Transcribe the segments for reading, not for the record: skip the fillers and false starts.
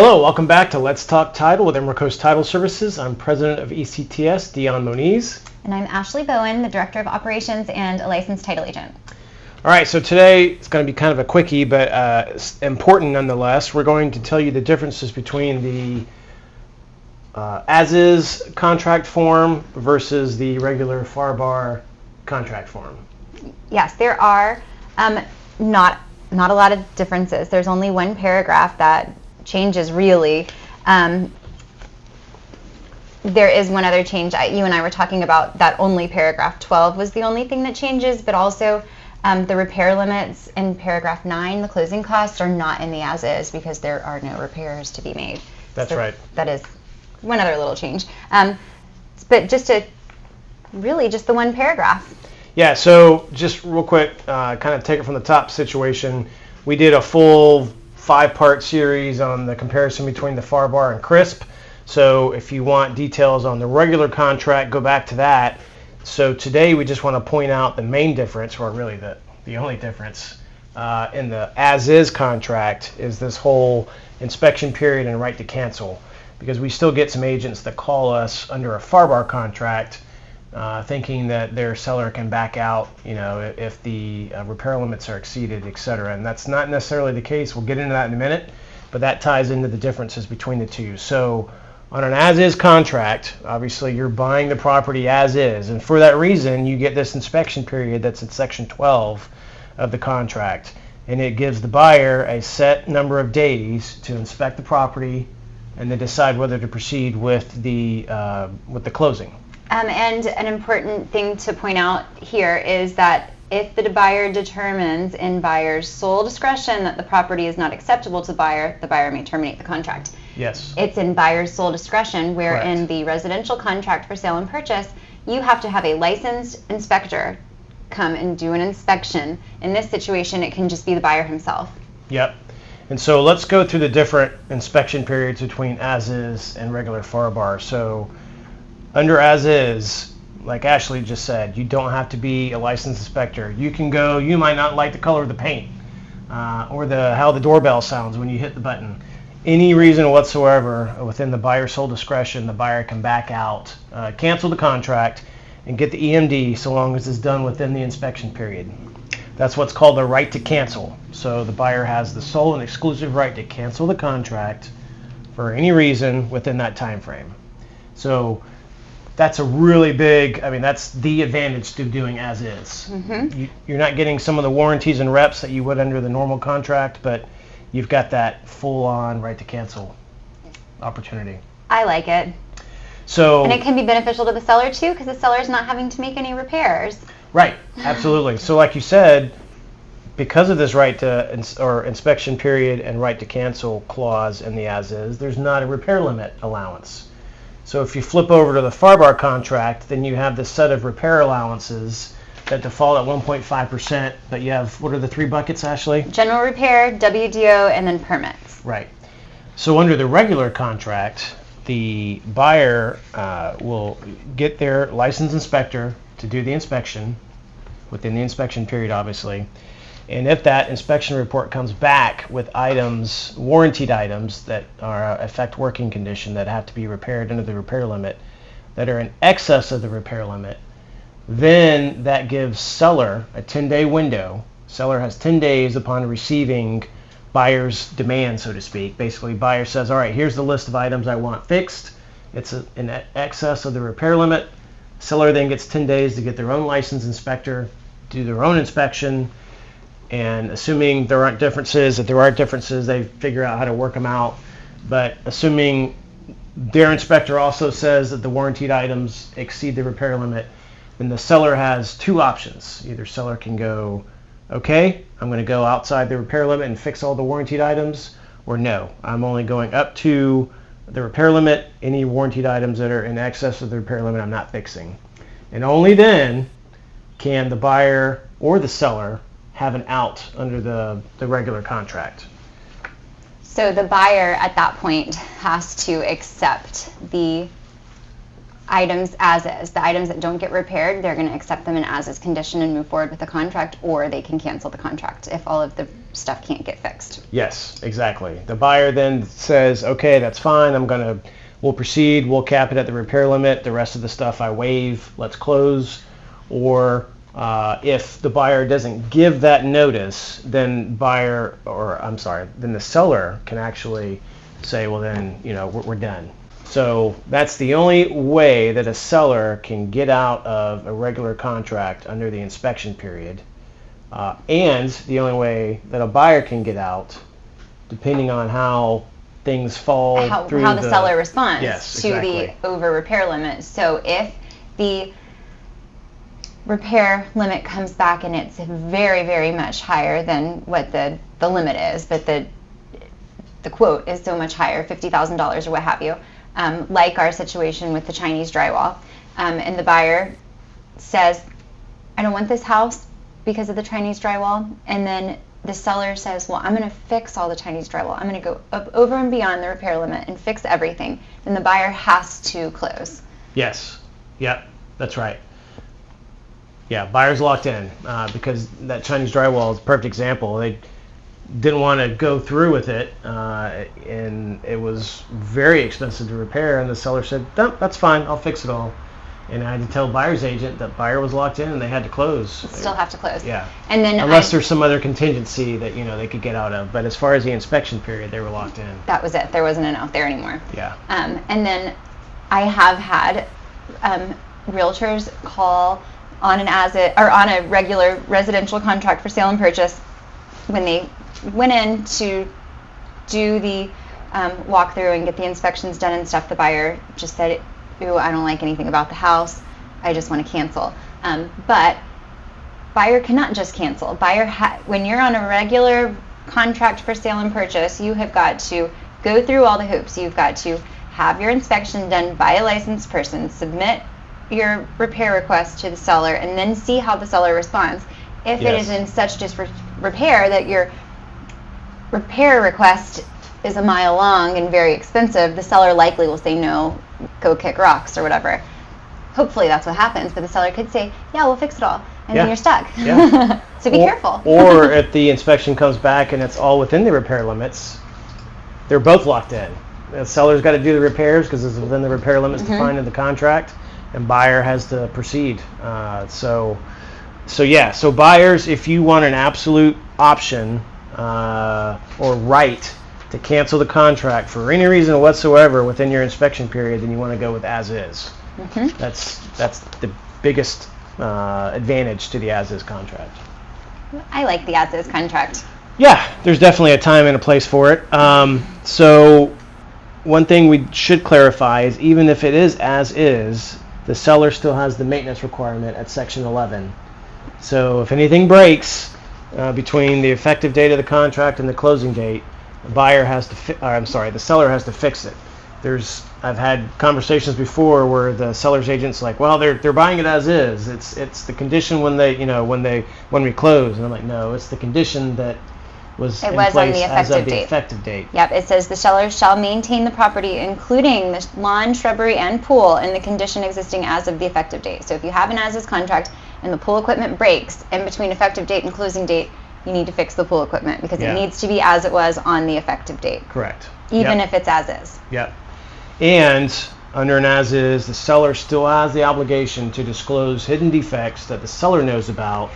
Hello, welcome back to Let's Talk Title with Emerald Coast Title Services. I'm president of ECTS, Dion Moniz. And I'm Ashley Bowen, the Director of Operations and a licensed title agent. All right, so today it's going to be kind of a quickie, but important nonetheless. We're going to tell you the differences between the as-is contract form versus the regular FAR/BAR contract form. Yes, there are not a lot of differences. There's only one paragraph that changes really. There is one other change. You and I were talking about that only paragraph 12 was the only thing that changes, but also the repair limits in paragraph 9, the closing costs, are not in the as-is because there are no repairs to be made. That's right. That is one other little change. But just the one paragraph. Yeah, so just real quick, kind of take it from the top situation. We did a full 5-part series on the comparison between the FAR/BAR and CRISP. So if you want details on the regular contract, go back to that. So today we just want to point out the main difference, or really the only difference in the as-is contract is this whole inspection period and right to cancel. Because we still get some agents that call us under a FAR/BAR contract thinking that their seller can back out, if the repair limits are exceeded, etc. And that's not necessarily the case. We'll get into that in a minute, but that ties into the differences between the two. So on an as-is contract, obviously you're buying the property as is, and for that reason you get this inspection period that's in section 12 of the contract, and it gives the buyer a set number of days to inspect the property and then decide whether to proceed with the closing. And an important thing to point out here is that if the buyer determines in buyer's sole discretion that the property is not acceptable to the buyer may terminate the contract. Yes. It's in buyer's sole discretion, where Correct. in the residential contract for sale and purchase, you have to have a licensed inspector come and do an inspection. In this situation, it can just be the buyer himself. Yep. And so let's go through the different inspection periods between as-is and regular FAR/BAR. So under as-is, like Ashley just said, you don't have to be a licensed inspector. You can go, you might not like the color of the paint or how the doorbell sounds when you hit the button. Any reason whatsoever within the buyer's sole discretion, the buyer can back out, cancel the contract, and get the EMD so long as it's done within the inspection period. That's what's called the right to cancel. So the buyer has the sole and exclusive right to cancel the contract for any reason within that time frame. So that's a really big, that's the advantage to doing as is. Mm-hmm. You're not getting some of the warranties and reps that you would under the normal contract, but you've got that full-on right to cancel opportunity. I like it. And it can be beneficial to the seller too, because the seller is not having to make any repairs. Right, absolutely. So like you said, because of this right to or inspection period and right to cancel clause in the as-is, there's not a repair limit allowance. So if you flip over to the FAR/BAR contract, then you have this set of repair allowances that default at 1.5%, but you have, what are the 3 buckets, Ashley? General repair, WDO, and then permits. Right. So under the regular contract, the buyer will get their licensed inspector to do the inspection within the inspection period, obviously. And if that inspection report comes back with items, warranted items that are affect working condition that have to be repaired under the repair limit, that are in excess of the repair limit, then that gives seller a 10-day window. Seller has 10 days upon receiving buyer's demand, so to speak. Basically, buyer says, all right, here's the list of items I want fixed. It's in excess of the repair limit. Seller then gets 10 days to get their own licensed inspector, do their own inspection, and assuming there aren't differences, if there are differences, they figure out how to work them out. But assuming their inspector also says that the warranted items exceed the repair limit, then the seller has 2 options. Either seller can go, okay, I'm going to go outside the repair limit and fix all the warranted items, or no, I'm only going up to the repair limit. Any warranted items that are in excess of the repair limit, I'm not fixing. And only then can the buyer or the seller have an out under the regular contract. So the buyer at that point has to accept the items as is. The items that don't get repaired, they're going to accept them in as is condition and move forward with the contract, or they can cancel the contract if all of the stuff can't get fixed. Yes, exactly. The buyer then says, okay, that's fine. We'll proceed. We'll cap it at the repair limit. The rest of the stuff I waive. Let's close. Or if the buyer doesn't give that notice, then then the seller can actually say, well, then, we're done. So that's the only way that a seller can get out of a regular contract under the inspection period, and the only way that a buyer can get out, depending on how things fall through how the seller responds to exactly. the over repair limit. So if the repair limit comes back and it's very, very much higher than what the limit is, but the quote is so much higher, $50,000 or what have you, like our situation with the Chinese drywall, and the buyer says, I don't want this house because of the Chinese drywall, and then the seller says, well, I'm going to fix all the Chinese drywall. I'm going to go up over and beyond the repair limit and fix everything. Then the buyer has to close. Yes. Yep. That's right. Yeah, buyer's locked in because that Chinese drywall is a perfect example. They didn't want to go through with it, and it was very expensive to repair, and the seller said, no, that's fine, I'll fix it all. And I had to tell buyer's agent that buyer was locked in and they had to close. Still have to close. Yeah. And then unless there's some other contingency that they could get out of. But as far as the inspection period, they were locked in. That was it. There wasn't an out there anymore. Yeah. And then I have had realtors call on on a regular residential contract for sale and purchase, when they went in to do the walkthrough and get the inspections done and stuff, the buyer just said, ooh, I don't like anything about the house, I just want to cancel. But buyer cannot just cancel. When you're on a regular contract for sale and purchase, you have got to go through all the hoops. You've got to have your inspection done by a licensed person, submit your repair request to the seller, and then see how the seller responds. If it is in such disrepair that your repair request is a mile long and very expensive, the seller likely will say no, go kick rocks or whatever. Hopefully that's what happens, but the seller could say, yeah, we'll fix it all, and then you're stuck. Yeah. So be careful. Or if the inspection comes back and it's all within the repair limits, they're both locked in. The seller's got to do the repairs because it's within the repair limits defined in the contract, and buyer has to proceed. So buyers, if you want an absolute option or right to cancel the contract for any reason whatsoever within your inspection period, then you want to go with as is. That's the biggest advantage to the as is contract. I like the as is contract. Yeah, there's definitely a time and a place for it. So one thing we should clarify is even if it is as is, the seller still has the maintenance requirement at Section 11. So if anything breaks between the effective date of the contract and the closing date, the seller has to fix it. I've had conversations before where the seller's agent's like, well, they're buying it as is. It's the condition when we close, and I'm like, no, it's the condition that was in place on the as of the date. effective date. Yep, it says the seller shall maintain the property, including the lawn, shrubbery, and pool, in the condition existing as of the effective date. So if you have an as is contract and the pool equipment breaks in between effective date and closing date, you need to fix the pool equipment because it needs to be as it was on the effective date. Correct. Even if it's as is. Yep. And under an as is, the seller still has the obligation to disclose hidden defects that the seller knows about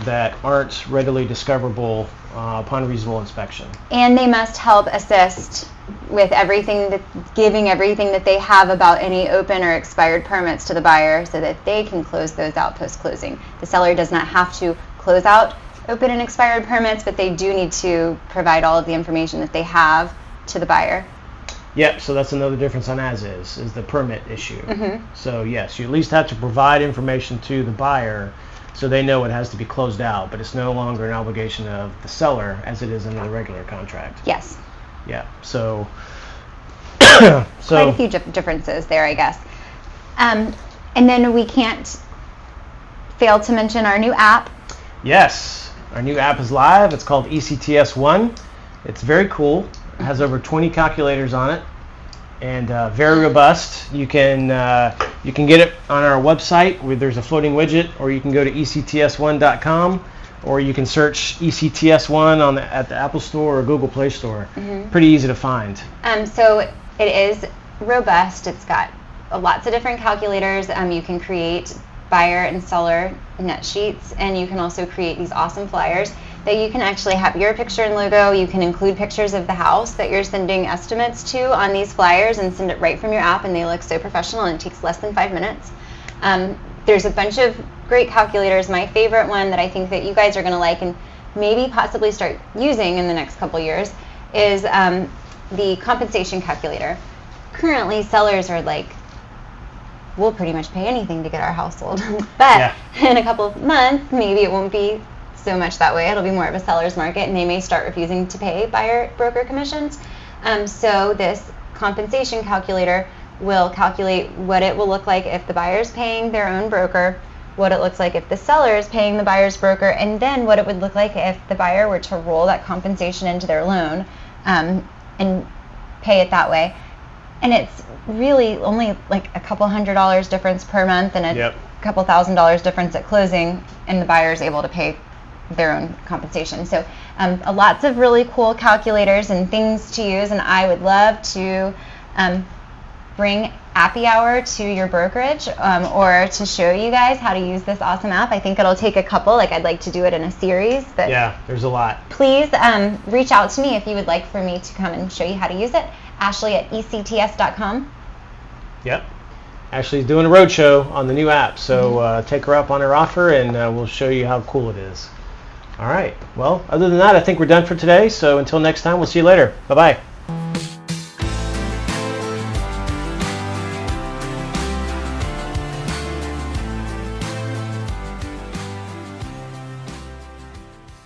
that aren't readily discoverable upon reasonable inspection. And they must help assist with giving everything that they have about any open or expired permits to the buyer so that they can close those out post-closing. The seller does not have to close out open and expired permits, but they do need to provide all of the information that they have to the buyer. Yep, so that's another difference on as is the permit issue. So yes, you at least have to provide information to the buyer so they know it has to be closed out, but it's no longer an obligation of the seller as it is under the regular contract. Yes. Yeah, so quite a few differences there, I guess. And then we can't fail to mention our new app. Yes, our new app is live. It's called ECTS One. It's very cool. It has over 20 calculators on it, and very robust. You can get it on our website where there's a floating widget, or you can go to ects1.com, or you can search ECTS1 at the Apple Store or Google Play Store. Pretty easy to find. So it is robust. It's got lots of different calculators. You can create buyer and seller net sheets, and you can also create these awesome flyers that you can actually have your picture and logo. You can include pictures of the house that you're sending estimates to on these flyers and send it right from your app, and they look so professional, and it takes less than 5 minutes. There's a bunch of great calculators. My favorite one that I think that you guys are going to like and maybe possibly start using in the next couple years is the compensation calculator. Currently, sellers are like, we'll pretty much pay anything to get our house sold. But in a couple of months, maybe it won't be so much that way. It'll be more of a seller's market, and they may start refusing to pay buyer broker commissions. So this compensation calculator will calculate what it will look like if the buyer is paying their own broker, what it looks like if the seller is paying the buyer's broker, and then what it would look like if the buyer were to roll that compensation into their loan and pay it that way. And it's really only like a couple $100 difference per month, and a couple $1,000 difference at closing, and the buyer is able to pay their own compensation. So lots of really cool calculators and things to use, and I would love to bring Appy Hour to your brokerage or to show you guys how to use this awesome app. I think it'll take a couple. I'd like to do it in a series. But yeah, there's a lot. Please reach out to me if you would like for me to come and show you how to use it. Ashley at ects.com. Yep. Ashley's doing a roadshow on the new app, so take her up on her offer, and we'll show you how cool it is. All right. Well, other than that, I think we're done for today. So until next time, we'll see you later. Bye-bye.